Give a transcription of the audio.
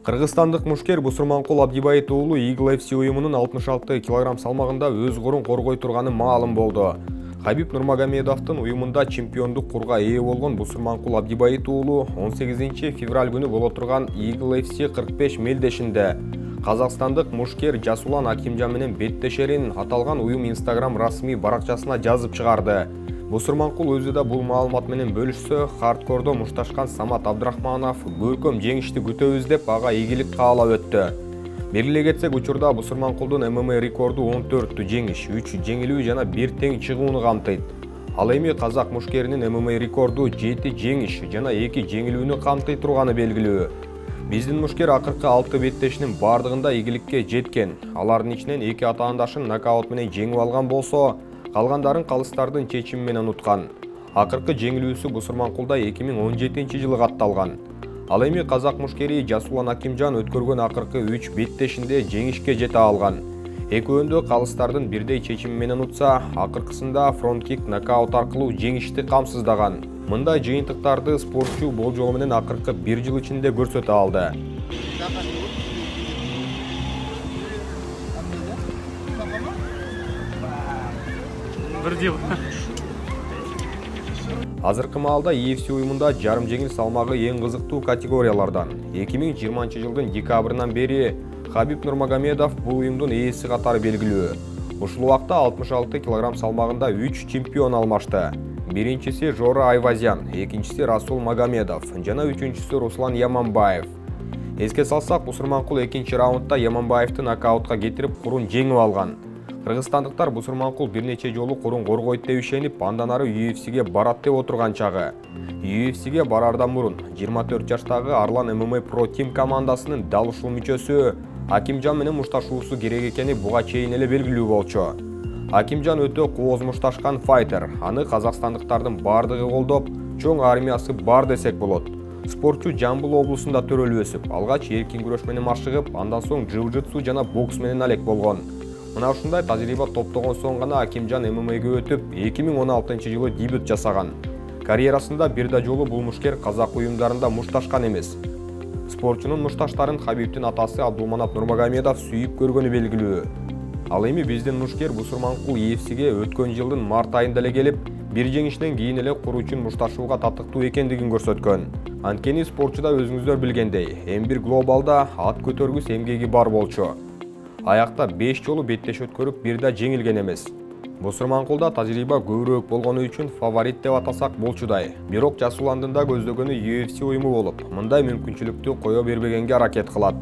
Кыргызстандык мушкер Бусурманкул Абдибайыт уулу Eagle FC уюмунун 66 кг салмагында өз корун коргой турганы маалым болду. Хабиб Нурмагомедовдун уюмунда чемпиондук курга ээ болгон Бусурманкул Абдибайыт уулу 18 февраль күнү боло турган Eagle FC 45 мелдешинде казакстандык мушкер Жасулан Акимжан менен беттешерин аталган уюм Instagram расмий баракчасына жазып чыгарды. Бусурманкул өзү да бул маалымат менен бөлүшсө, хардкордо мушташкан Самат Абдрахманов көркөм жеңишти күтөбүз деп ага ийгилик каалап өттү. Белгилей кетсек, учурда Бусурманкулдун ММА рекорду 14 жеңиш, 3 жеңилүү жана 1 тең чыгууну камтыйт. Ал эми казак мушкеринин ММА рекорду 7 жеңиш жана 2 жеңилүүнү камтый турганы белгилүү. Биздин мушкер акыркы 6 беттешинин бардыгында ийгиликке жеткен. Алардын ичинен 2 атаандашын нокаут менен жеңип алган болсо, калгандарын калыстардын чечими менен уткан. Акыркы жеңилүүсү Бусурманкулда 2017 жылы катталган. Ал эми казак мушкери Жасулан Акимжан өткөргөн акыркы 3 беттешинде жеңишке жете алган. Экөөндө калыстардын бирдей чечими менен утса, акыркысында фронт-кик нокаут аркылуу жеңишти камсыздаган. Мындай жыйынтыктарды спортчу болжол менен акыркы 1 жыл ичинде көрсөтө алды. Азыркы маалда UFC уюмунда жарым жеңил салмагы эң кызыктуу категориялардан. 2020 жылдын декабрынан бери Хабиб Нурмагомедов бул уюмдун ээси катары белгилүү. Ушул убакта 66 кг салмагында 3 чемпион алмашты. Биринчиси Жора Айвазян, экинчиси Расул Магомедов жана үчүнчүсү Руслан Яманбаев. Эске салсак, Бусурманкул экинчи раундда Яманбаевди нокаутка кетирип курун жеңип алган. Кыргызстандыктар Бусурманкул бир нече жолу корун коргойт деп ишенип, андан ары UFC'ге барат деп отурган чагы. UFC'ге барардан мурун 24 жаштагы Арлан MMA Pro Team командасынын дал ушул мүчөсү Акимжан менен мушташуусу керек экени буга чейин эле белгилүү болчу. Акимжан өтө кооз мушташкан файтер. Аны казакстандыктардын бардыгы колдоп, чоң армиясы бар десек болот. Спортчу Жамбыл облусунда төрөлүп өсүп, алгач эркин күрөш менен машыгып, андан соң джиу-джитсу жана бокс менен алек болгон. Мына ушундай тажрыйба топтогон соң гана Акимжан ММАга өтүп, 2016 жылы дебют жасаган. Карьерасында бир да жолу бул мушкер казак уюмдарында мушташкан эмес. Спортчунун мушташтарын Хабибтин атасы Абдулманап Нурмагомедов сүйүп көргөнү белгилүү. Ал эми биздин мушкер Бусурманкул UFC'ге өткөн жылдын март айында эле келип, бир жеңиштен кийин эле куручун мушташууга татыктуу экендигин көрсөткөн. Анткени спортчуда өзүңүздөр билгендей, М1 глобалда ат көтөргүс эмгеги бар болчу. Аякта 5 жолу беттеш өткөрүп, бир да жеңилген эмес. Бусурманкулда тажрыйба көбүрөөк болгону үчүн фаворит деп атасак болчудай. Бирок Жасуландын да көздөгөнү UFC уюму болуп, мындай мүмкүнчүлүктү кое бербегенге аракет кылат.